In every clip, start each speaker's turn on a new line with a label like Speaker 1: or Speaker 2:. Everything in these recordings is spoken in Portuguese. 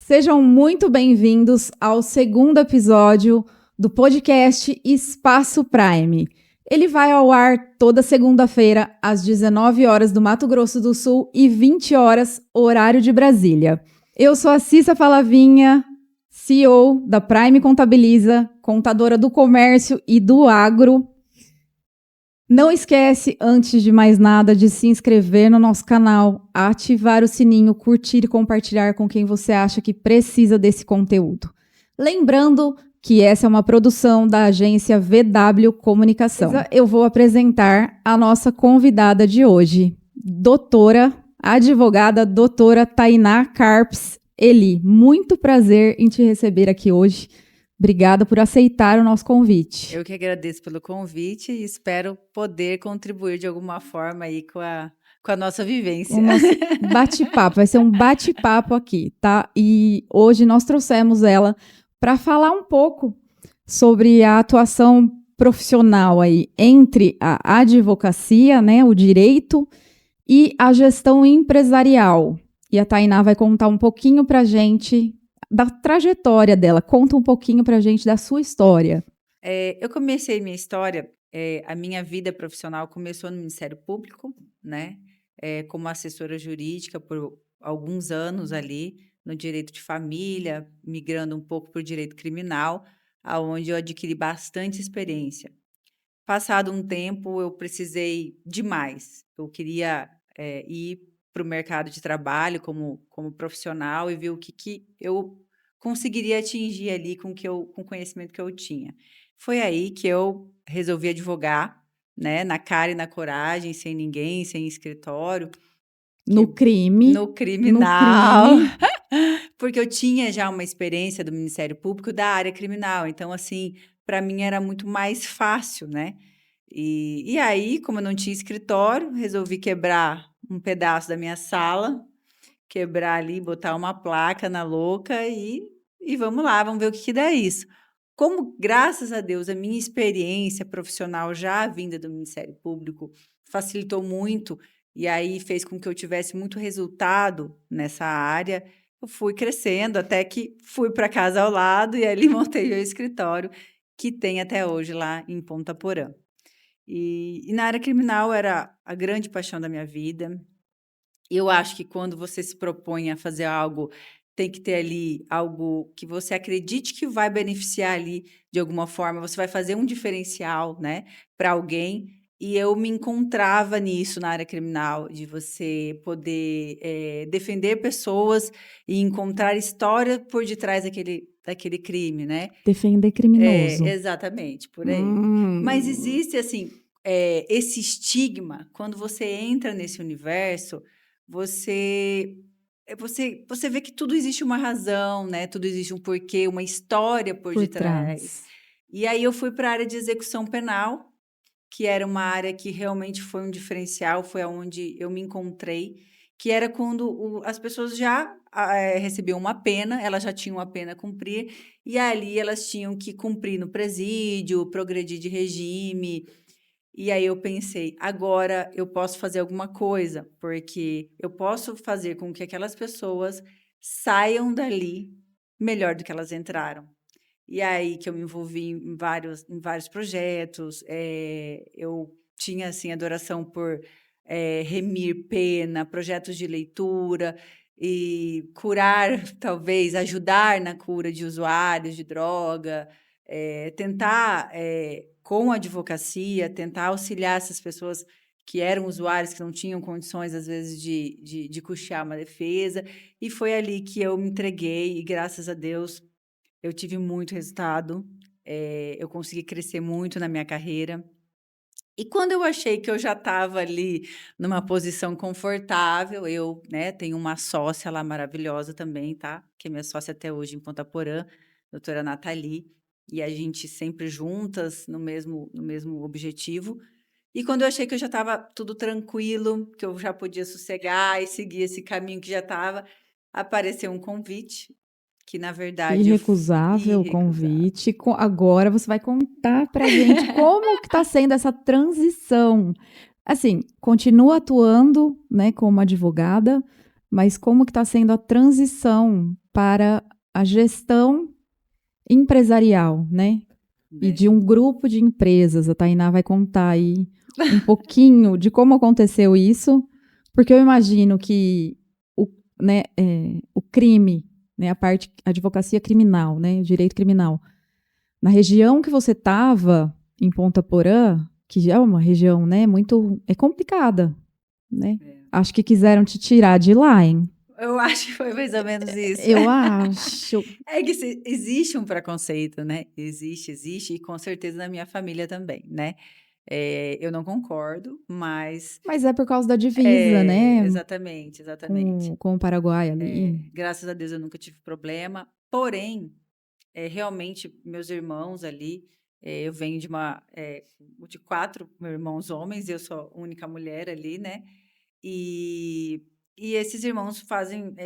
Speaker 1: Sejam muito bem-vindos ao segundo episódio do podcast Espaço Prime. Ele vai ao ar toda segunda-feira, às 19 horas do Mato Grosso do Sul e 20 horas, horário de Brasília. Eu sou a Cissa Falavinha, CEO da Prime Contabiliza, contadora do comércio e do agro. Não esquece, antes de mais nada, de se inscrever no nosso canal, ativar o sininho, curtir e compartilhar com quem você acha que precisa desse conteúdo. Lembrando que essa é uma produção da agência VW Comunicação. Eu vou apresentar a nossa convidada de hoje, advogada doutora Tainá Carpes Eli. Muito prazer em te receber aqui hoje. Obrigada por aceitar o nosso convite.
Speaker 2: Eu que agradeço pelo convite e espero poder contribuir de alguma forma aí com a nossa vivência.
Speaker 1: O nosso bate-papo, vai ser um bate-papo aqui, tá? E hoje nós trouxemos ela para falar um pouco sobre a atuação profissional aí entre a advocacia, né, o direito e a gestão empresarial. E a Tainá vai contar um pouquinho para a gente da trajetória dela. Conta um pouquinho pra gente da sua história.
Speaker 2: Eu comecei minha história, a minha vida profissional começou no Ministério Público, né? Como assessora jurídica por alguns anos ali, no direito de família, migrando um pouco para o direito criminal, aonde eu adquiri bastante experiência. Passado um tempo, eu precisei de mais. Eu queria ir para o mercado de trabalho como profissional e ver o que eu conseguiria atingir ali com o conhecimento que eu tinha. Foi aí que eu resolvi advogar, né, na cara e na coragem, sem ninguém, sem escritório.
Speaker 1: No crime.
Speaker 2: No criminal. No crime. Porque eu tinha já uma experiência do Ministério Público da área criminal. Então, assim, para mim era muito mais fácil, né? E aí, como eu não tinha escritório, resolvi quebrar um pedaço da minha sala, quebrar ali, botar uma placa na louca e vamos lá, vamos ver o que dá isso. Como, graças a Deus, a minha experiência profissional já vinda do Ministério Público facilitou muito e aí fez com que eu tivesse muito resultado nessa área, eu fui crescendo até que fui para casa ao lado e ali montei o escritório que tem até hoje lá em Ponta Porã. E na área criminal era a grande paixão da minha vida. Eu acho que quando você se propõe a fazer algo, tem que ter ali algo que você acredite que vai beneficiar ali de alguma forma. Você vai fazer um diferencial, né, para alguém. E eu me encontrava nisso na área criminal, de você poder defender pessoas e encontrar história por detrás daquele crime, né?
Speaker 1: Defender criminoso.
Speaker 2: Exatamente, por aí. Mas existe, assim, esse estigma, quando você entra nesse universo, você vê que tudo existe uma razão, né? Tudo existe um porquê, uma história por detrás. E aí eu fui para a área de execução penal, que era uma área que realmente foi um diferencial, foi onde eu me encontrei, que era quando as pessoas já recebiam uma pena, elas já tinham uma pena a cumprir, e ali elas tinham que cumprir no presídio, progredir de regime. E aí eu pensei, agora eu posso fazer alguma coisa, porque eu posso fazer com que aquelas pessoas saiam dali melhor do que elas entraram. E aí que eu me envolvi em vários projetos, eu tinha, assim, adoração por remir pena, projetos de leitura e curar, talvez, ajudar na cura de usuários de droga, tentar, com a advocacia, tentar auxiliar essas pessoas que eram usuários, que não tinham condições, às vezes, de custear uma defesa. E foi ali que eu me entreguei e, graças a Deus, eu tive muito resultado, eu consegui crescer muito na minha carreira. E quando eu achei que eu já estava ali numa posição confortável, eu, né, tenho uma sócia lá maravilhosa também, tá? Que é minha sócia até hoje em Ponta Porã, doutora Nathalie, e a gente sempre juntas no mesmo objetivo. E quando eu achei que eu já estava tudo tranquilo, que eu já podia sossegar e seguir esse caminho que já estava, apareceu um convite, que na verdade...
Speaker 1: Irrecusável convite. Agora você vai contar pra gente como que está sendo essa transição. Assim, continua atuando, né, como advogada, mas como que está sendo a transição para a gestão empresarial, né? E de um grupo de empresas. A Tainá vai contar aí um pouquinho de como aconteceu isso, porque eu imagino que o crime, né, a advocacia criminal, né, o direito criminal, na região que você estava, em Ponta Porã, que já é uma região, né, muito complicada, né? Acho que quiseram te tirar de lá, hein?
Speaker 2: Eu acho que foi mais ou menos isso.
Speaker 1: Eu acho.
Speaker 2: É que existe um preconceito, né? Existe, e com certeza na minha família também, né? Eu não concordo, mas
Speaker 1: Mas é por causa da divisa, né?
Speaker 2: exatamente.
Speaker 1: Com o Paraguai ali.
Speaker 2: Graças a Deus eu nunca tive problema. Porém, realmente, meus irmãos ali, eu venho de 4 irmãos homens, eu sou a única mulher ali, né? E, e esses irmãos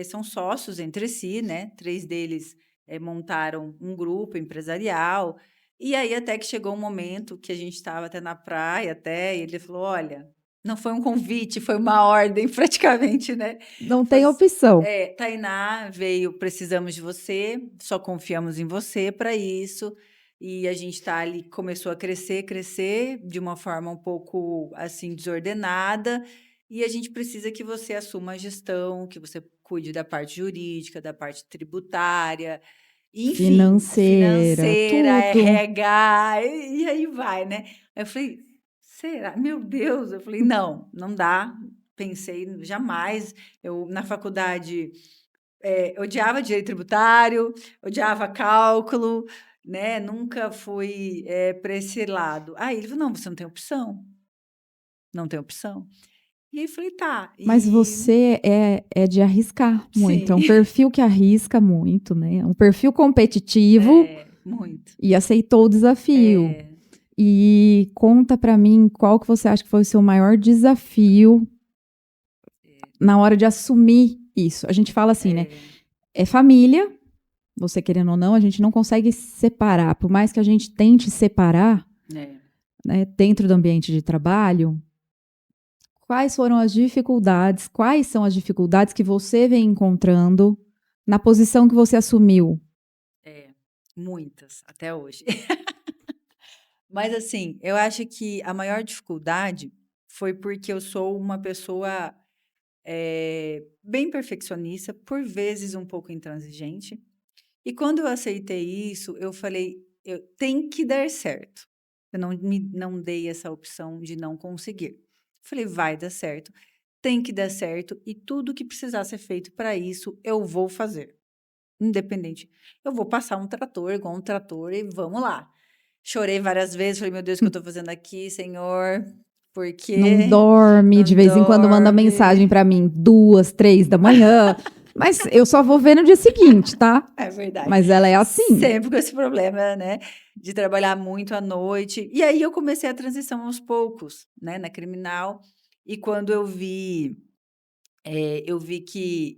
Speaker 2: são sócios entre si, né? 3 deles montaram um grupo empresarial. E aí até que chegou um momento que a gente estava até na praia, e ele falou: olha, não foi um convite, foi uma ordem, praticamente, né?
Speaker 1: Não tem opção.
Speaker 2: Tainá veio, precisamos de você, só confiamos em você para isso. E a gente está ali, começou a crescer de uma forma um pouco assim desordenada. E a gente precisa que você assuma a gestão, que você cuide da parte jurídica, da parte tributária, enfim,
Speaker 1: Financeira, tudo.
Speaker 2: RH, e aí vai, né? Eu falei, será? Meu Deus! Eu falei, não, não dá. Pensei, jamais. Eu, na faculdade, odiava direito tributário, odiava cálculo, né? Nunca fui para esse lado. Aí ele falou, não, você não tem opção. Não tem opção. E aí eu falei, tá.
Speaker 1: Mas você é de arriscar muito.
Speaker 2: Sim.
Speaker 1: É um perfil que arrisca muito, né? É um perfil competitivo.
Speaker 2: Muito.
Speaker 1: E aceitou o desafio. E conta pra mim qual que você acha que foi o seu maior desafio na hora de assumir isso. A gente fala assim, né? É família, você querendo ou não, a gente não consegue separar. Por mais que a gente tente separar, né, dentro do ambiente de trabalho, quais foram as dificuldades, quais são as dificuldades que você vem encontrando na posição que você assumiu?
Speaker 2: Muitas, até hoje. Mas, assim, eu acho que a maior dificuldade foi porque eu sou uma pessoa bem perfeccionista, por vezes um pouco intransigente. E quando eu aceitei isso, eu falei, tem que dar certo. Eu não dei essa opção de não conseguir. Falei, vai dar certo, tem que dar certo, e tudo que precisar ser feito para isso, eu vou fazer. Independente. Eu vou passar um trator, igual um trator, e vamos lá. Chorei várias vezes, falei, meu Deus, o que eu estou fazendo aqui, Senhor? Porque
Speaker 1: Não dorme,
Speaker 2: não
Speaker 1: de vez em quando manda
Speaker 2: dorme.
Speaker 1: mensagem pra mim, 2, 3 da manhã. Mas eu só vou ver no dia seguinte, tá?
Speaker 2: É verdade.
Speaker 1: Mas ela é assim.
Speaker 2: Sempre com esse problema, né? De trabalhar muito à noite. E aí eu comecei a transição aos poucos, né? Na criminal. E quando eu vi que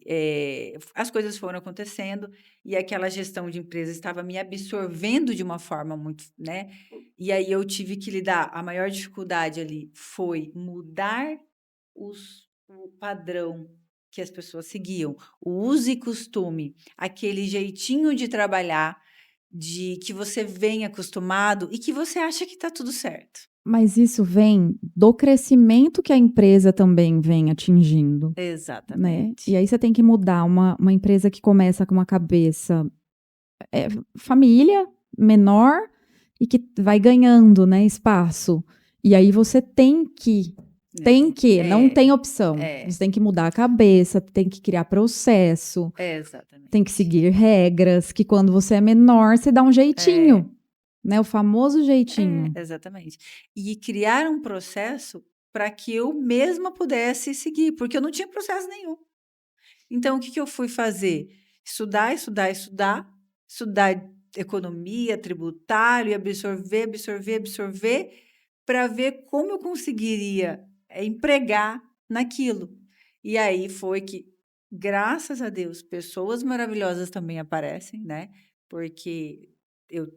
Speaker 2: as coisas foram acontecendo e aquela gestão de empresa estava me absorvendo de uma forma muito, né? E aí eu tive que lidar. A maior dificuldade ali foi mudar o padrão que as pessoas seguiam, o uso e costume, aquele jeitinho de trabalhar, de que você vem acostumado e que você acha que está tudo certo.
Speaker 1: Mas isso vem do crescimento que a empresa também vem atingindo. Né?
Speaker 2: Exatamente.
Speaker 1: E aí você tem que mudar uma empresa que começa com uma cabeça família, menor, e que vai ganhando, né, espaço. E aí você não tem opção. Você tem que mudar a cabeça, tem que criar processo.
Speaker 2: Exatamente.
Speaker 1: Tem que seguir regras, que quando você é menor, você dá um jeitinho. Né, o famoso jeitinho.
Speaker 2: Exatamente. E criar um processo para que eu mesma pudesse seguir, porque eu não tinha processo nenhum. Então, o que eu fui fazer? Estudar economia, tributário, absorver, para ver como eu conseguiria empregar naquilo. E aí foi que, graças a Deus, pessoas maravilhosas também aparecem, né? Porque eu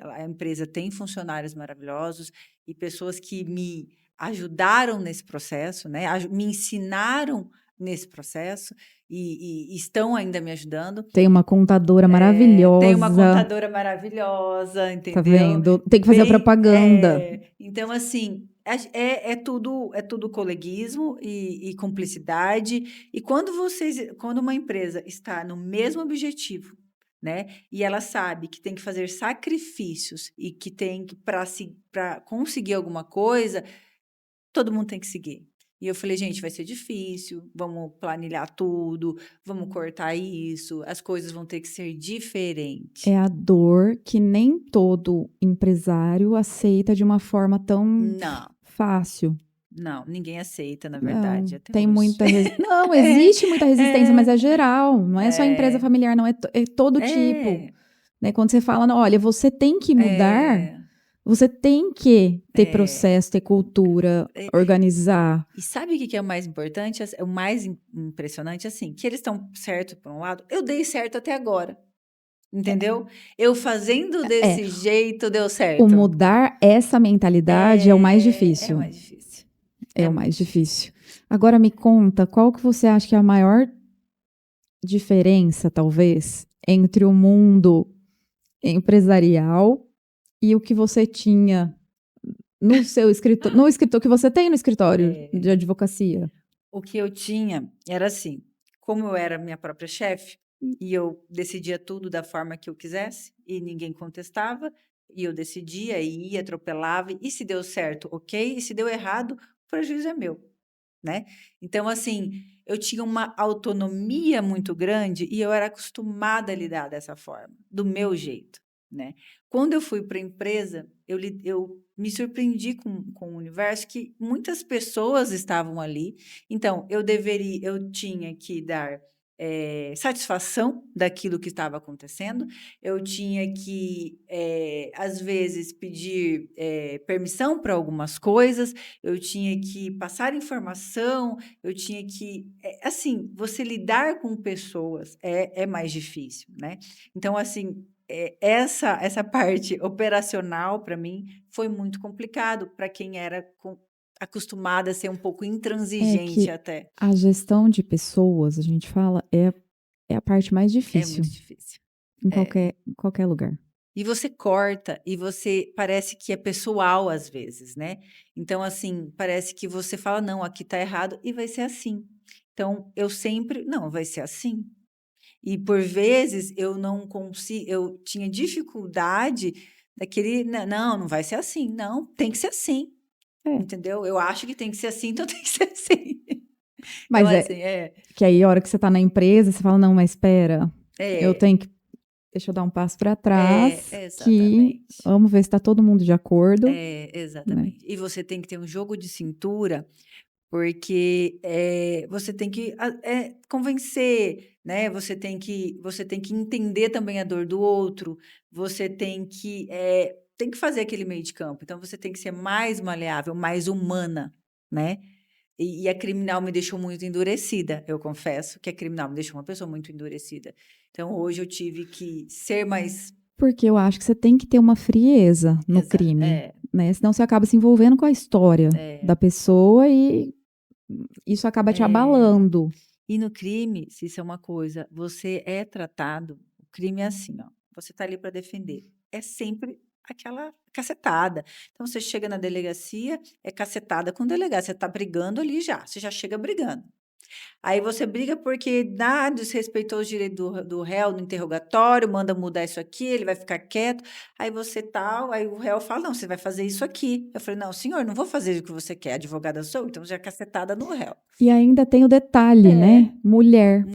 Speaker 2: a empresa tem funcionários maravilhosos e pessoas que me ajudaram nesse processo, né? Me ensinaram nesse processo e estão ainda me ajudando.
Speaker 1: Tem uma contadora maravilhosa.
Speaker 2: Tem uma contadora maravilhosa,
Speaker 1: Tá
Speaker 2: entendeu?
Speaker 1: vendo? Tem que fazer a propaganda.
Speaker 2: Então, assim, é tudo coleguismo e cumplicidade. E quando uma empresa está no mesmo objetivo, né? E ela sabe que tem que fazer sacrifícios e que tem que, para conseguir alguma coisa, todo mundo tem que seguir. E eu falei, gente, vai ser difícil, vamos planilhar tudo, vamos cortar isso, as coisas vão ter que ser diferentes.
Speaker 1: É a dor que nem todo empresário aceita de uma forma tão
Speaker 2: Não,
Speaker 1: fácil.
Speaker 2: não, ninguém aceita, na
Speaker 1: Não,
Speaker 2: verdade, até
Speaker 1: tem
Speaker 2: hoje.
Speaker 1: muita não, existe muita resistência, mas é geral, não é só empresa familiar, não, é todo tipo. Né? Quando você fala, não, olha, você tem que mudar, você tem que ter processo, ter cultura, organizar.
Speaker 2: E sabe o que é o mais importante? O mais impressionante, assim, que eles estão certo por um lado, eu dei certo até agora. Entendeu? Eu fazendo desse jeito deu certo.
Speaker 1: O mudar essa mentalidade é o mais difícil.
Speaker 2: É o mais difícil.
Speaker 1: É o mais difícil. Agora me conta, qual que você acha que é a maior diferença, talvez, entre o mundo empresarial e o que você tinha no seu escritório, que você tem no escritório de advocacia?
Speaker 2: O que eu tinha era assim, como eu era minha própria chefe e eu decidia tudo da forma que eu quisesse e ninguém contestava, e eu decidia e ia, atropelava, e se deu certo, ok, e se deu errado, o prejuízo é meu, né? Então, assim, eu tinha uma autonomia muito grande e eu era acostumada a lidar dessa forma, do meu jeito, né? Quando eu fui para a empresa, eu me surpreendi com o universo que muitas pessoas estavam ali. Então, eu tinha que dar satisfação daquilo que estava acontecendo. Eu tinha que, às vezes, pedir permissão para algumas coisas. Eu tinha que passar informação. Eu tinha que, assim, você lidar com pessoas é mais difícil, né? Então, assim, essa parte operacional, para mim, foi muito complicado para quem era acostumada a ser um pouco intransigente até.
Speaker 1: A gestão de pessoas, a gente fala, é a parte mais difícil.
Speaker 2: É muito difícil.
Speaker 1: Em qualquer lugar.
Speaker 2: E você corta, e você parece que é pessoal às vezes, né? Então, assim, parece que você fala, não, aqui tá errado, e vai ser assim. Então, eu sempre, não, vai ser assim. E por vezes eu não consigo, eu tinha dificuldade daquele, não vai ser assim, não, tem que ser assim, entendeu? Eu acho que tem que ser assim, então tem que ser assim.
Speaker 1: Mas
Speaker 2: então, assim,
Speaker 1: que aí a hora que você está na empresa, você fala, não, mas espera, eu tenho que, deixa eu dar um passo para trás, que vamos ver se está todo mundo de acordo.
Speaker 2: Exatamente. Né? E você tem que ter um jogo de cintura, porque você tem que convencer, né? Você tem que entender também a dor do outro, você tem que fazer aquele meio de campo. Então, você tem que ser mais maleável, mais humana, né? E a criminal me deixou muito endurecida, eu confesso que a criminal me deixou uma pessoa muito endurecida. Então, hoje eu tive que ser mais...
Speaker 1: Porque eu acho que você tem que ter uma frieza no crime, né? Senão você acaba se envolvendo com a história da pessoa e isso acaba te abalando.
Speaker 2: E no crime, se isso é uma coisa, você é tratado, o crime é assim, ó, você está ali para defender. É sempre aquela cacetada. Então, você chega na delegacia, é cacetada com o delegado, você está brigando ali já, você já chega brigando. Aí você briga porque desrespeitou os direitos do réu no interrogatório, manda mudar isso aqui, ele vai ficar quieto. Aí aí o réu fala, não, você vai fazer isso aqui. Eu falei, não, senhor, não vou fazer o que você quer, advogada sou, então já é cacetada no réu.
Speaker 1: E ainda tem o detalhe, né? Mulher.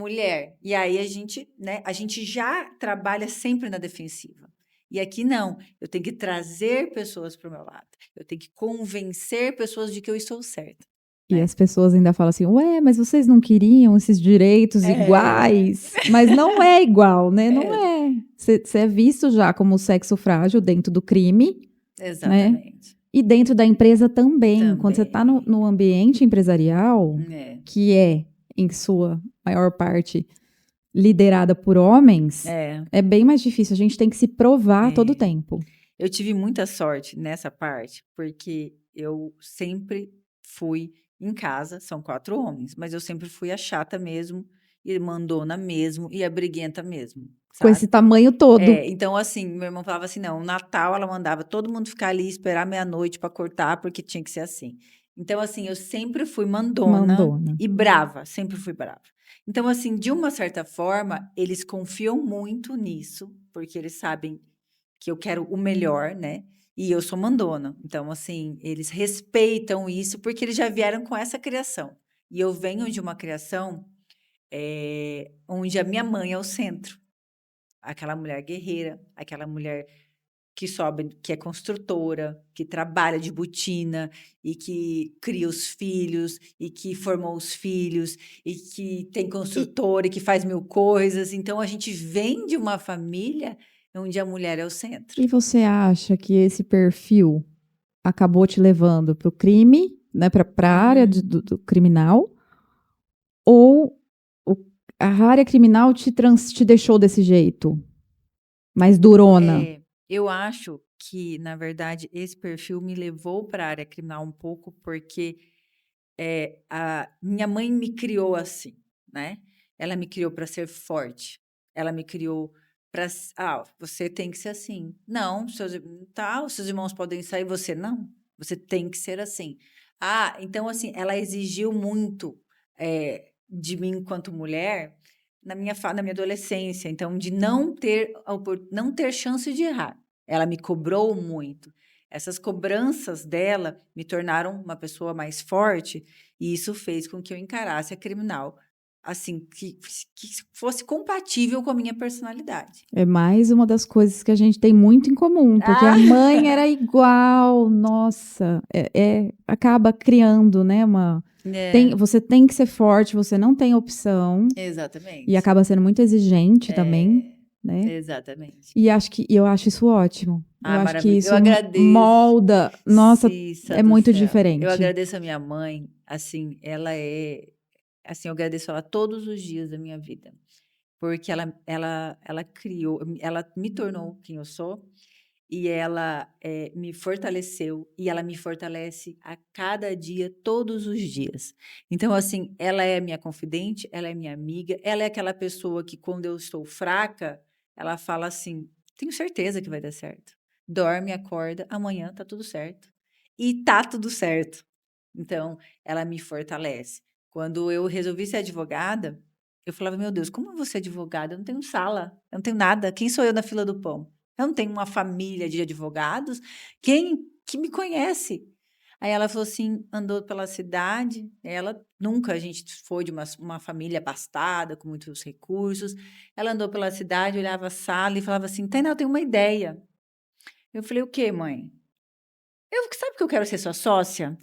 Speaker 2: E aí a gente já trabalha sempre na defensiva. E aqui não, eu tenho que trazer pessoas para o meu lado. Eu tenho que convencer pessoas de que eu estou certa.
Speaker 1: E as pessoas ainda falam assim, ué, mas vocês não queriam esses direitos iguais? Mas não é igual, né? Não é. Você é visto já como sexo frágil dentro do crime.
Speaker 2: Exatamente.
Speaker 1: Né? E dentro da empresa também. Quando você está no ambiente empresarial, que é, em sua maior parte, liderada por homens, é bem mais difícil. A gente tem que se provar todo o tempo.
Speaker 2: Eu tive muita sorte nessa parte, porque eu sempre fui Em casa, são 4 homens, mas eu sempre fui a chata mesmo, e mandona mesmo, e a briguenta mesmo,
Speaker 1: Com esse
Speaker 2: sabe?
Speaker 1: tamanho todo.
Speaker 2: Então, assim, meu irmão falava assim, não, o Natal ela mandava todo mundo ficar ali, esperar meia-noite para cortar, porque tinha que ser assim. Então, assim, eu sempre fui mandona
Speaker 1: Mandona.
Speaker 2: e brava, sempre fui brava. Então, assim, de uma certa forma, eles confiam muito nisso, porque eles sabem que eu quero o melhor, né? E eu sou mandona. Então, assim, eles respeitam isso porque eles já vieram com essa criação. E eu venho de uma criação onde a minha mãe é o centro. Aquela mulher guerreira, aquela mulher que sobe, que é construtora, que trabalha de botina e que cria os filhos e que formou os filhos e que tem construtora e que faz mil coisas. Então, a gente vem de uma família onde a mulher é o centro.
Speaker 1: E você acha que esse perfil acabou te levando para o crime, né, para a área do criminal, ou a área criminal te deixou desse jeito, mais durona?
Speaker 2: Eu acho que, na verdade, esse perfil me levou para a área criminal um pouco porque a minha mãe me criou assim, né? Ela me criou para ser forte. Ela me criou para, você tem que ser assim. Não, os seus irmãos podem sair, você não. Você tem que ser assim. Então assim, ela exigiu muito de mim enquanto mulher na minha adolescência. Então, de não ter chance de errar. Ela me cobrou muito. Essas cobranças dela me tornaram uma pessoa mais forte e isso fez com que eu encarasse a criminal assim, que fosse compatível com a minha personalidade.
Speaker 1: É mais uma das coisas que a gente tem muito em comum, porque a mãe era igual, nossa, acaba criando, né, você tem que ser forte, você não tem opção.
Speaker 2: Exatamente.
Speaker 1: E acaba sendo muito exigente também, né?
Speaker 2: Exatamente.
Speaker 1: E eu acho isso ótimo. Eu acho que isso
Speaker 2: eu agradeço.
Speaker 1: molda. Nossa, é muito
Speaker 2: céu.
Speaker 1: diferente.
Speaker 2: Eu agradeço a minha mãe, assim, assim, eu agradeço ela todos os dias da minha vida, porque ela criou, ela me tornou quem eu sou e ela me fortaleceu e ela me fortalece a cada dia, todos os dias. Então, assim, ela é minha confidente, ela é minha amiga, ela é aquela pessoa que quando eu estou fraca, ela fala assim, tenho certeza que vai dar certo. Dorme, acorda, amanhã tá tudo certo. E tá tudo certo. Então, ela me fortalece. Quando eu resolvi ser advogada, eu falava, meu Deus, como eu vou ser advogada? Eu não tenho sala, eu não tenho nada. Quem sou eu na fila do pão? Eu não tenho uma família de advogados. Quem que me conhece? Aí ela falou assim, andou pela cidade. A gente foi de uma família abastada, com muitos recursos. Ela andou pela cidade, olhava a sala e falava assim, Tainá, eu tenho uma ideia. Eu falei, o quê, mãe? Sabe que eu quero ser sua sócia?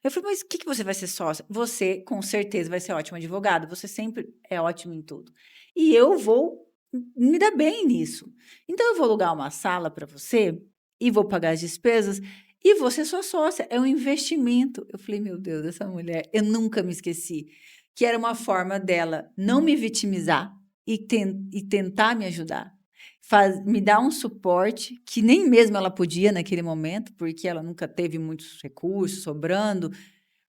Speaker 2: Eu falei, mas o que você vai ser sócia? Você, com certeza, vai ser ótima advogada. Você sempre é ótimo em tudo. E eu vou me dar bem nisso. Então, eu vou alugar uma sala para você e vou pagar as despesas e vou ser sua sócia. É um investimento. Eu falei, meu Deus, essa mulher, eu nunca me esqueci. Que era uma forma dela não me vitimizar e tentar me ajudar. Me dar um suporte que nem mesmo ela podia naquele momento, porque ela nunca teve muitos recursos sobrando,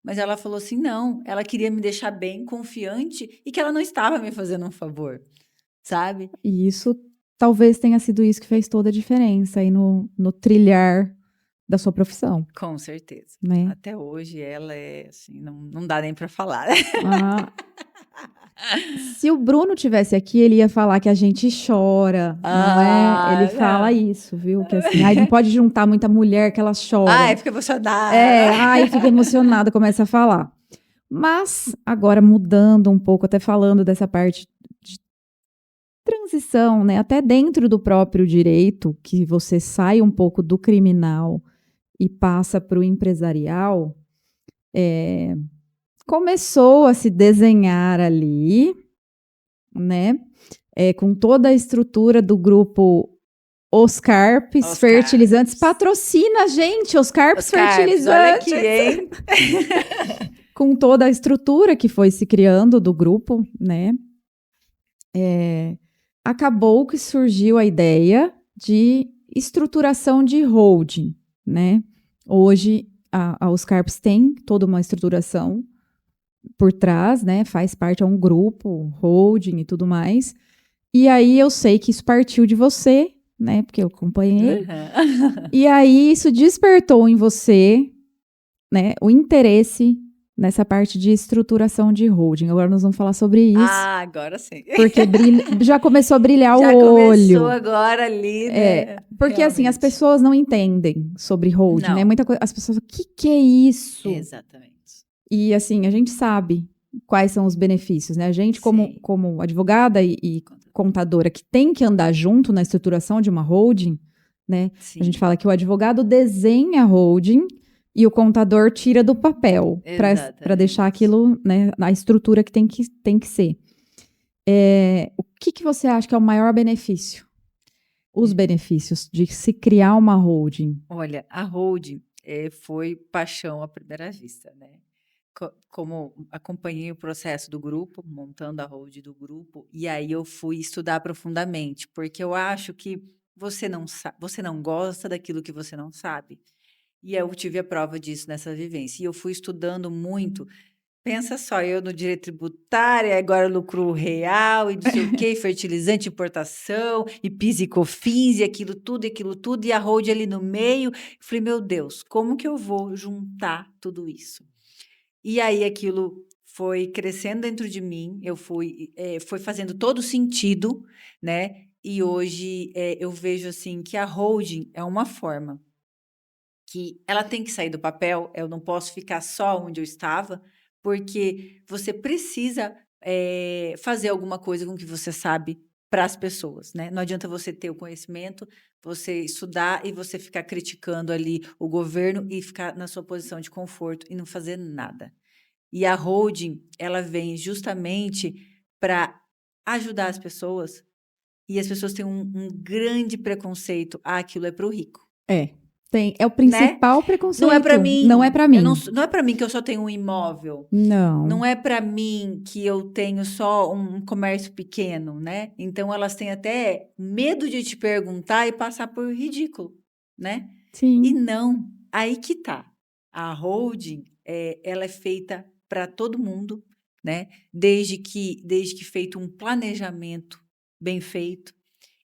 Speaker 2: mas ela falou assim, não, ela queria me deixar bem, confiante, e que ela não estava me fazendo um favor, sabe?
Speaker 1: E isso talvez tenha sido isso que fez toda a diferença aí no trilhar da sua profissão.
Speaker 2: Com certeza.
Speaker 1: Né?
Speaker 2: Até hoje ela é assim, não dá nem para falar.
Speaker 1: Se o Bruno tivesse aqui, ele ia falar que a gente chora, não é? Ele fala isso, viu? Que assim, não pode juntar muita mulher que elas choram.
Speaker 2: Fica emocionada.
Speaker 1: Fica emocionada, começa a falar. Mas, agora mudando um pouco, até falando dessa parte de transição, né? Até dentro do próprio direito, que você sai um pouco do criminal e passa para o empresarial, começou a se desenhar ali, né? Com toda a estrutura do grupo Oscarpes Fertilizantes. Patrocina a gente, Oscarpes Fertilizantes.
Speaker 2: Olha aqui, hein?
Speaker 1: Com toda a estrutura que foi se criando do grupo, né? Acabou que surgiu a ideia de estruturação de holding, né? Hoje, a Oscarps tem toda uma estruturação por trás, né? Faz parte, é um grupo, holding e tudo mais. E aí eu sei que isso partiu de você, né? Porque eu acompanhei. E aí isso despertou em você, né, o interesse nessa parte de estruturação de holding. Agora nós vamos falar sobre isso.
Speaker 2: Agora sim.
Speaker 1: Porque já começou a brilhar
Speaker 2: Já
Speaker 1: o olho.
Speaker 2: começou agora ali, né?
Speaker 1: Porque assim, as
Speaker 2: Realmente.
Speaker 1: pessoas não entendem sobre holding,
Speaker 2: Não.
Speaker 1: né? Muita coisa, as pessoas, o que é isso?
Speaker 2: Exatamente.
Speaker 1: E assim, a gente sabe quais são os benefícios, né? A gente,
Speaker 2: Sim.
Speaker 1: como advogada e contadora que tem que andar junto na estruturação de uma holding, né?
Speaker 2: Sim.
Speaker 1: A gente fala que o advogado desenha a holding e o contador tira do papel para
Speaker 2: Exatamente.
Speaker 1: deixar aquilo, né, na estrutura que tem que ser. O que você acha que é o maior benefício? Os benefícios de se criar uma holding.
Speaker 2: Olha, a holding foi paixão à primeira vista, né? Como acompanhei o processo do grupo, montando a holding do grupo, e aí eu fui estudar profundamente, porque eu acho que você não gosta daquilo que você não sabe. E eu tive a prova disso nessa vivência. E eu fui estudando muito. Pensa só, eu no direito tributário, agora lucro real, e não sei o quê, fertilizante, importação, e PIS e COFINS, e aquilo tudo, e a holding ali no meio. Eu falei, meu Deus, como que eu vou juntar tudo isso? E aí aquilo foi crescendo dentro de mim, foi fazendo todo sentido, né? E hoje eu vejo assim que a holding é uma forma que ela tem que sair do papel, eu não posso ficar só onde eu estava, porque você precisa fazer alguma coisa com o que você sabe para as pessoas, né? Não adianta você ter o conhecimento, você estudar e você ficar criticando ali o governo e ficar na sua posição de conforto e não fazer nada. E a holding, ela vem justamente para ajudar as pessoas, e as pessoas têm um grande preconceito. Aquilo é para o rico.
Speaker 1: É o principal preconceito.
Speaker 2: Não é para mim.
Speaker 1: Não é para mim.
Speaker 2: Não é para mim que eu só tenho um imóvel.
Speaker 1: Não.
Speaker 2: Não é para mim que eu tenho só um comércio pequeno, né? Então elas têm até medo de te perguntar e passar por ridículo, né?
Speaker 1: Sim.
Speaker 2: E não, aí que tá. A holding, ela é feita para todo mundo, né? Desde que feito um planejamento bem feito.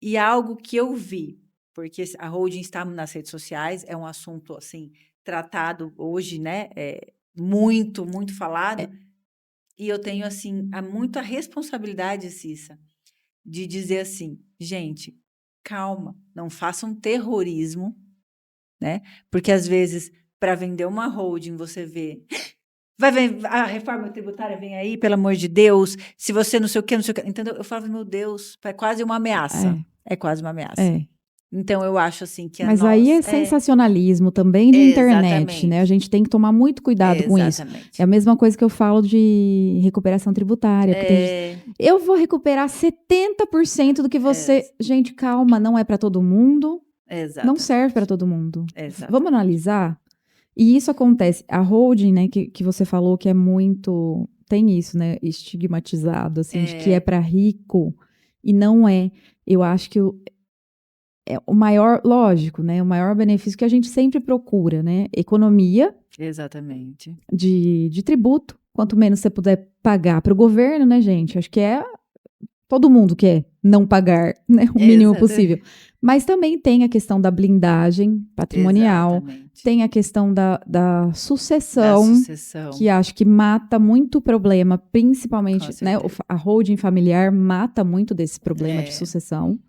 Speaker 2: E algo que eu vi, porque a holding está nas redes sociais, é um assunto assim tratado hoje, né? Muito, muito falado. E eu tenho assim muita responsabilidade, Cissa, de dizer assim, gente, calma, não façam terrorismo, né? Porque às vezes para vender uma holding você vê a reforma tributária vem aí, pelo amor de Deus, se você não sei o quê, não sei o quê. Entendeu? Eu falo, meu Deus, é quase uma ameaça. É quase uma ameaça. Então, eu acho assim que
Speaker 1: Mas aí é sensacionalismo também de internet, né? A gente tem que tomar muito cuidado com isso. É a mesma coisa que eu falo de recuperação tributária. Eu vou recuperar 70% do que você... Gente, calma, não é para todo mundo. Não serve para todo mundo. Vamos analisar? E isso acontece. A holding, né, que você falou que é muito... Tem isso, né, estigmatizado, assim, de que é para rico. E não é. Eu acho que o maior, lógico, né, o maior benefício que a gente sempre procura, né, economia.
Speaker 2: Exatamente.
Speaker 1: De tributo. Quanto menos você puder pagar para o governo, né, gente? Acho que todo mundo quer não pagar, né, o mínimo possível. Mas também tem a questão da blindagem patrimonial. Tem a questão da sucessão, que acho que mata muito problema, principalmente, né, a holding familiar mata muito desse problema de sucessão,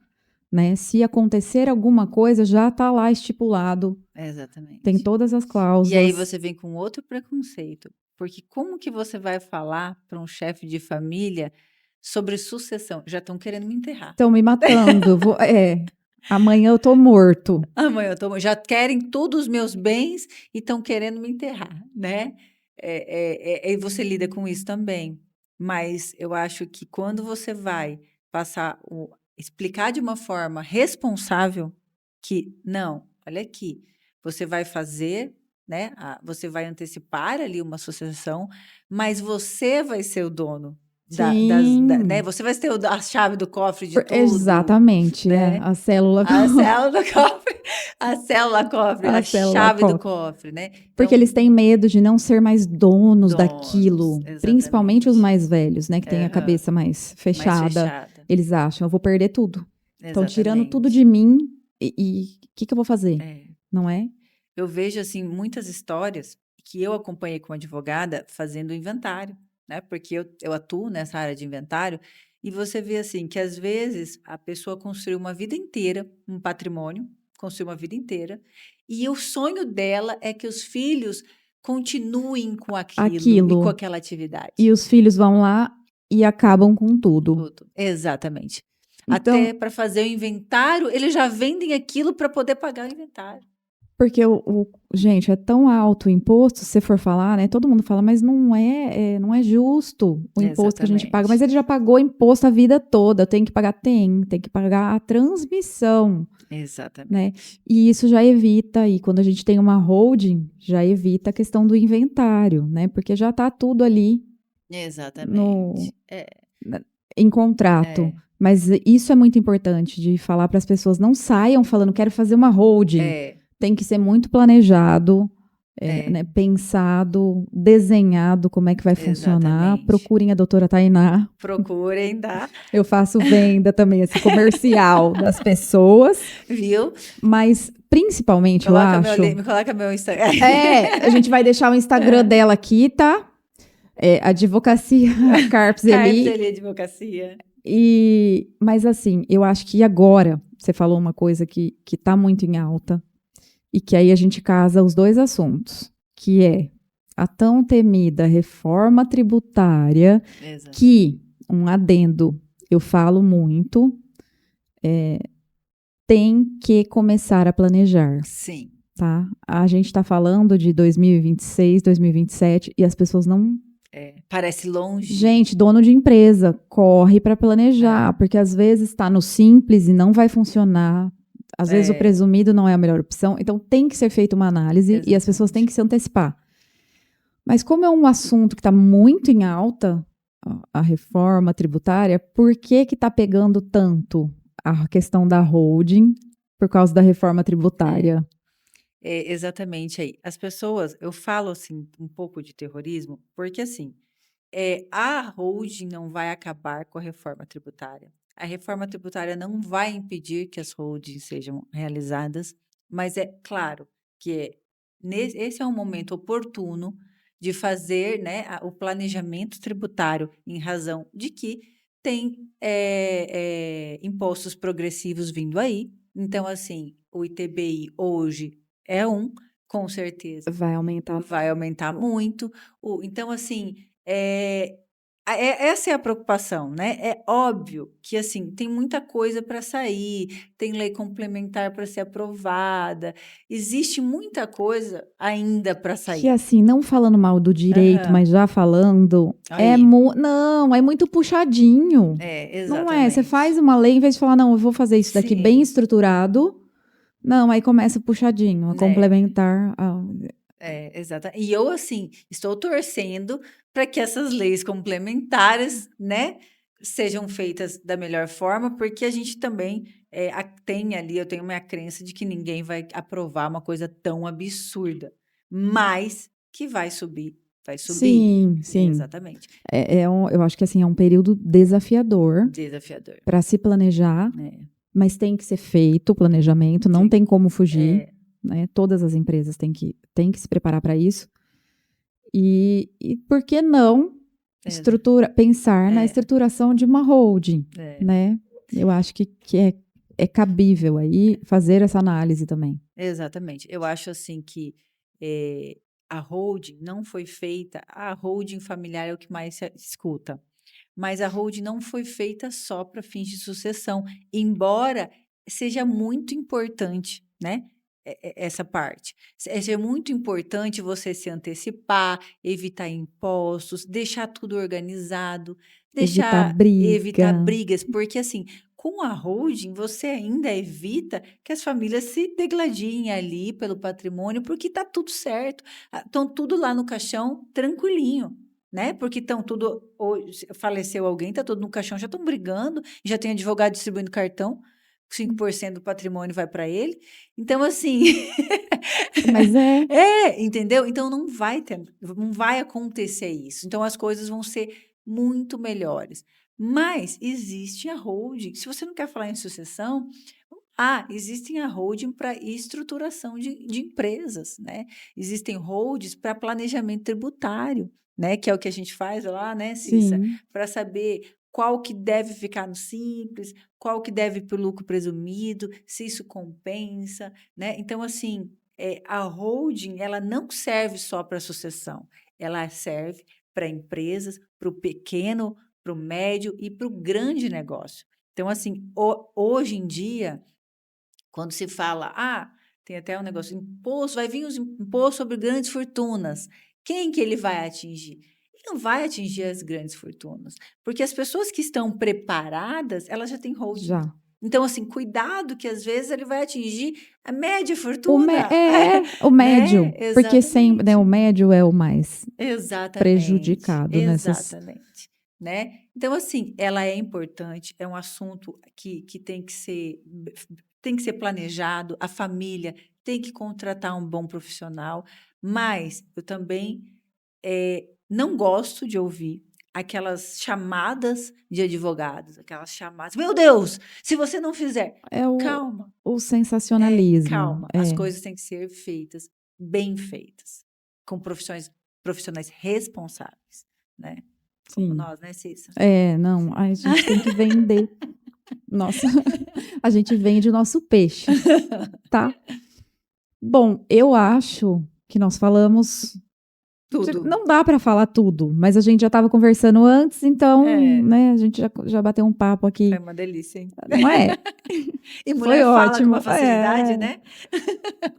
Speaker 1: né? Se acontecer alguma coisa, já está lá estipulado.
Speaker 2: Exatamente.
Speaker 1: Tem todas as cláusulas.
Speaker 2: E aí você vem com outro preconceito, porque como que você vai falar para um chefe de família sobre sucessão? Já estão querendo me enterrar.
Speaker 1: Estão me matando. Amanhã eu tô morto.
Speaker 2: Já querem todos os meus bens e estão querendo me enterrar, né? E você lida com isso também. Mas eu acho que quando você vai explicar de uma forma responsável que, não, olha aqui, você vai fazer, né? Você vai antecipar ali uma sucessão, mas você vai ser o dono
Speaker 1: Sim.
Speaker 2: né? Você vai ter a chave do cofre de tudo,
Speaker 1: Exatamente,
Speaker 2: né?
Speaker 1: a célula.
Speaker 2: A célula do cofre, a célula cofre,
Speaker 1: A
Speaker 2: a
Speaker 1: célula
Speaker 2: chave do
Speaker 1: cofre.
Speaker 2: cofre, né?
Speaker 1: Porque
Speaker 2: Então,
Speaker 1: eles têm medo de não ser mais donos
Speaker 2: donos,
Speaker 1: daquilo, principalmente os
Speaker 2: exatamente.
Speaker 1: mais velhos, né, que têm a
Speaker 2: Aham,
Speaker 1: cabeça mais
Speaker 2: mais
Speaker 1: fechada.
Speaker 2: fechada,
Speaker 1: Eles acham, eu vou perder tudo. Estão tirando tudo
Speaker 2: exatamente.
Speaker 1: de mim e o que, que eu vou fazer?
Speaker 2: É.
Speaker 1: Não é?
Speaker 2: Eu vejo, assim, muitas histórias que eu acompanhei como advogada fazendo inventário, né? Porque eu atuo nessa área de inventário e você vê, assim, que às vezes a pessoa construiu uma vida inteira, um patrimônio, construiu uma vida inteira, e o sonho dela é que os filhos continuem com aquilo e com
Speaker 1: Aquilo.
Speaker 2: aquela atividade.
Speaker 1: E os filhos vão lá e acabam com tudo.
Speaker 2: Tudo. Exatamente.
Speaker 1: Então,
Speaker 2: Até para fazer o inventário, eles já vendem aquilo para poder pagar o inventário.
Speaker 1: porque gente, é tão alto o imposto, se você for falar, né? Todo mundo fala, mas não é justo o imposto que a gente paga. Mas
Speaker 2: Exatamente.
Speaker 1: ele já pagou imposto a vida toda. Eu tenho que pagar, tem que pagar a transmissão, né?
Speaker 2: Exatamente.
Speaker 1: E isso já evita, e quando a gente tem uma holding, já evita a questão do inventário, né? Porque já está tudo ali
Speaker 2: Exatamente.
Speaker 1: em contrato.
Speaker 2: É.
Speaker 1: Mas isso é muito importante de falar para as pessoas, não saiam falando, quero fazer uma holding.
Speaker 2: É.
Speaker 1: Tem que ser muito planejado,
Speaker 2: É.
Speaker 1: né, pensado, desenhado como é que vai funcionar.
Speaker 2: Exatamente.
Speaker 1: Procurem a doutora Tainá.
Speaker 2: Procurem, tá?
Speaker 1: Eu faço venda também, esse comercial das pessoas.
Speaker 2: Viu?
Speaker 1: Mas, principalmente, eu acho...
Speaker 2: Me coloca meu Instagram.
Speaker 1: a gente vai deixar o Instagram dela aqui, tá? Advocacia Carpes Eli.
Speaker 2: Carpes Advocacia.
Speaker 1: Mas assim, eu acho que agora, você falou uma coisa que tá muito em alta, e que aí a gente casa os dois assuntos, que é a tão temida reforma tributária,
Speaker 2: Exato.
Speaker 1: que, um adendo, eu falo muito, tem que começar a planejar,
Speaker 2: Sim.
Speaker 1: tá? A gente está falando de 2026, 2027, e as pessoas não...
Speaker 2: Parece longe.
Speaker 1: Gente, dono de empresa, corre para planejar, porque às vezes está no simples e não vai funcionar. Às vezes o presumido não é a melhor opção. Então tem que ser feita uma análise.
Speaker 2: Exatamente.
Speaker 1: E as pessoas têm que se antecipar. Mas como é um assunto que está muito em alta, a reforma tributária, por que está pegando tanto a questão da holding por causa da reforma tributária?
Speaker 2: Exatamente aí. As pessoas, eu falo assim um pouco de terrorismo, porque assim, a holding não vai acabar com a reforma tributária. A reforma tributária não vai impedir que as holdings sejam realizadas, mas é claro que esse é um momento oportuno de fazer, né, o planejamento tributário em razão de que tem impostos progressivos vindo aí. Então, assim, o ITBI hoje é com certeza,
Speaker 1: Vai aumentar.
Speaker 2: vai aumentar muito. Então, assim, essa é a preocupação, né? É óbvio que, assim, tem muita coisa para sair, tem lei complementar para ser aprovada, existe muita coisa ainda para
Speaker 1: Que
Speaker 2: sair.
Speaker 1: assim, não falando mal do direito,
Speaker 2: Aham.
Speaker 1: mas já falando,
Speaker 2: Aí.
Speaker 1: não, é muito puxadinho. Não é, você
Speaker 2: Exatamente.
Speaker 1: faz uma lei, em vez de falar, não, eu vou fazer isso daqui
Speaker 2: Sim.
Speaker 1: bem estruturado, não, aí começa puxadinho, a complementar.
Speaker 2: Exato. E eu, assim, estou torcendo para que essas leis complementares, né, sejam feitas da melhor forma, porque a gente também tem ali, eu tenho minha crença de que ninguém vai aprovar uma coisa tão absurda, mas que vai subir, vai subir.
Speaker 1: Sim.
Speaker 2: Exatamente.
Speaker 1: Eu acho que assim, é um período desafiador
Speaker 2: Desafiador.
Speaker 1: para se planejar,
Speaker 2: É.
Speaker 1: mas tem que ser feito o planejamento, não
Speaker 2: Sim.
Speaker 1: tem como fugir. Né? Todas as empresas têm que se preparar para isso. E por que não pensar na estruturação de uma holding, né? Eu acho que é cabível aí fazer essa análise também.
Speaker 2: Exatamente. Eu acho assim que a holding não foi feita, a holding familiar é o que mais se escuta, mas a holding não foi feita só para fins de sucessão, embora seja muito importante, né? Essa parte. Seja muito importante você se antecipar, evitar impostos, deixar tudo organizado,
Speaker 1: Evitar
Speaker 2: brigas, porque assim, com a holding, você ainda evita que as famílias se degladiem ali pelo patrimônio, porque está tudo certo. Estão tudo lá no caixão, tranquilinho, né? Porque estão tudo, faleceu alguém, está todo no caixão, já estão brigando, já tem advogado distribuindo cartão, 5% do patrimônio vai para ele. Então, assim,
Speaker 1: Mas
Speaker 2: entendeu? Então não vai acontecer isso. Então as coisas vão ser muito melhores. Mas existe a holding. Se você não quer falar em sucessão, existem a holding para estruturação de empresas, né? Existem holdings para planejamento tributário, né? Que é o que a gente faz lá, né, Cissa?
Speaker 1: sim,
Speaker 2: Para saber qual que deve ficar no simples, qual que deve ir para o lucro presumido, se isso compensa, né? Então, assim, a holding, ela não serve só para sucessão, ela serve para empresas, para o pequeno, para o médio e para o grande negócio. Então, assim, hoje em dia, quando se fala, tem até um negócio, imposto, vai vir os impostos sobre grandes fortunas. Quem que ele vai atingir? Ele não vai atingir as grandes fortunas, porque as pessoas que estão preparadas, elas já têm holding.
Speaker 1: já.
Speaker 2: Então, assim, cuidado que às vezes ele vai atingir a média
Speaker 1: O
Speaker 2: fortuna.
Speaker 1: médio,
Speaker 2: Né?
Speaker 1: porque sempre, né, o
Speaker 2: Exatamente.
Speaker 1: médio é o mais
Speaker 2: Exatamente.
Speaker 1: prejudicado nessas.
Speaker 2: Exatamente. Né? Então, assim, ela é importante, é um assunto que tem que ser planejado, a família tem que contratar um bom profissional, mas eu também não gosto de ouvir aquelas chamadas de advogados, aquelas chamadas, meu Deus, se você não fizer,
Speaker 1: É
Speaker 2: calma,
Speaker 1: o sensacionalismo.
Speaker 2: calma, as coisas têm que ser feitas, bem feitas, com profissionais responsáveis, né? Como
Speaker 1: Sim.
Speaker 2: nós, né, Cissa?
Speaker 1: Não, a gente tem que vender. Nossa, a gente vende o nosso peixe, tá? Bom, eu acho que nós falamos.
Speaker 2: Tudo.
Speaker 1: Não dá para falar tudo, mas a gente já estava conversando antes, então, né, a gente já bateu um papo aqui.
Speaker 2: Foi uma delícia, hein?
Speaker 1: Não é?
Speaker 2: E mulher
Speaker 1: Foi
Speaker 2: fala
Speaker 1: ótimo.
Speaker 2: com uma facilidade, né?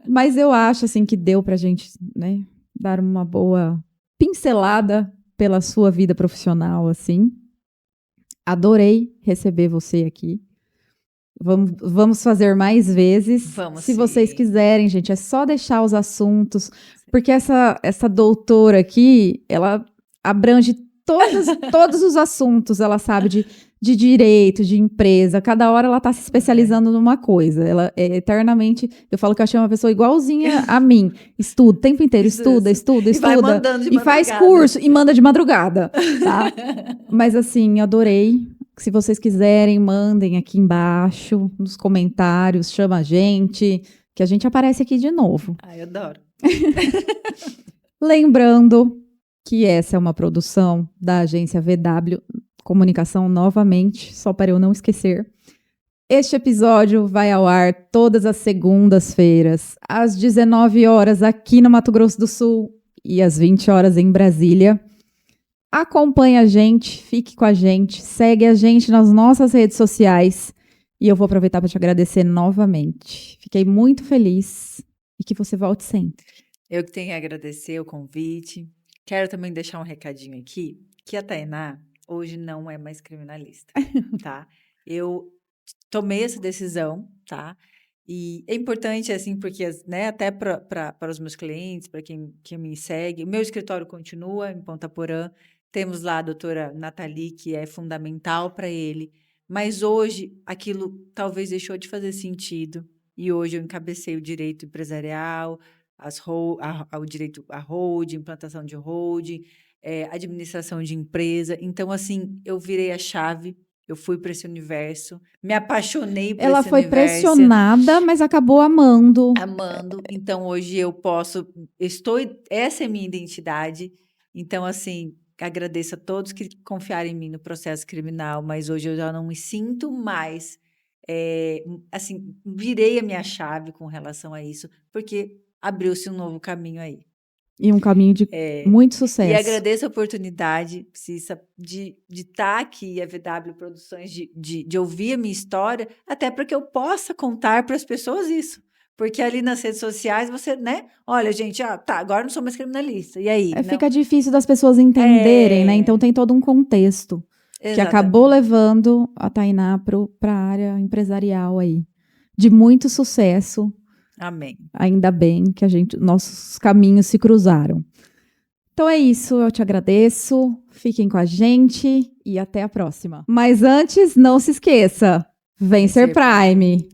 Speaker 1: Mas eu acho, assim, que deu pra gente, né, dar uma boa pincelada pela sua vida profissional, assim. Adorei receber você aqui. Vamos fazer mais vezes.
Speaker 2: Vamos,
Speaker 1: se vocês
Speaker 2: sim.
Speaker 1: quiserem, gente, é só deixar os assuntos, porque essa doutora aqui, ela abrange todos os assuntos, ela sabe de direito, de empresa, cada hora ela está se especializando numa coisa, ela é eternamente, eu falo que eu achei uma pessoa igualzinha a mim, estuda o tempo inteiro, estuda,
Speaker 2: E vai mandando de
Speaker 1: e faz
Speaker 2: madrugada.
Speaker 1: curso, e manda de madrugada, tá? Mas assim, adorei. Se vocês quiserem, mandem aqui embaixo, nos comentários, chama a gente, que a gente aparece aqui de novo.
Speaker 2: Eu adoro.
Speaker 1: Lembrando que essa é uma produção da agência VW Comunicação, novamente, só para eu não esquecer. Este episódio vai ao ar todas as segundas-feiras, às 19 horas aqui no Mato Grosso do Sul e às 20 horas em Brasília. Acompanhe a gente, fique com a gente, segue a gente nas nossas redes sociais e eu vou aproveitar para te agradecer novamente. Fiquei muito feliz e que você volte sempre.
Speaker 2: Eu que tenho a agradecer o convite. Quero também deixar um recadinho aqui, que a Tainá hoje não é mais criminalista, tá? Eu tomei essa decisão, tá? E é importante, assim, porque, né, até para os meus clientes, para quem me segue, o meu escritório continua em Ponta Porã. Temos lá a doutora Nathalie, que é fundamental para ele, mas hoje aquilo talvez deixou de fazer sentido, e hoje eu encabecei o direito empresarial, o direito à holding, implantação de holding, administração de empresa. Então, assim, eu virei a chave, eu fui para esse universo, me apaixonei por esse universo.
Speaker 1: Ela foi pressionada, mas acabou amando.
Speaker 2: Amando. Então, hoje eu essa é a minha identidade. Então, assim, agradeço a todos que confiaram em mim no processo criminal, mas hoje eu já não me sinto mais, assim, virei a minha chave com relação a isso, porque abriu-se um novo caminho aí.
Speaker 1: E um caminho de muito sucesso.
Speaker 2: E agradeço a oportunidade, Cissa, de estar aqui, a VW Produções, de ouvir a minha história, até para que eu possa contar para as pessoas isso. Porque ali nas redes sociais você, né? Olha, gente, agora não sou mais criminalista. E aí?
Speaker 1: Fica difícil das pessoas entenderem, né? Então tem todo um contexto que acabou levando a Tainá para a área empresarial aí. De muito sucesso.
Speaker 2: Amém.
Speaker 1: Ainda bem que nossos caminhos se cruzaram. Então é isso, eu te agradeço, fiquem com a gente e até a próxima. Mas antes, não se esqueça, Vencer Prime!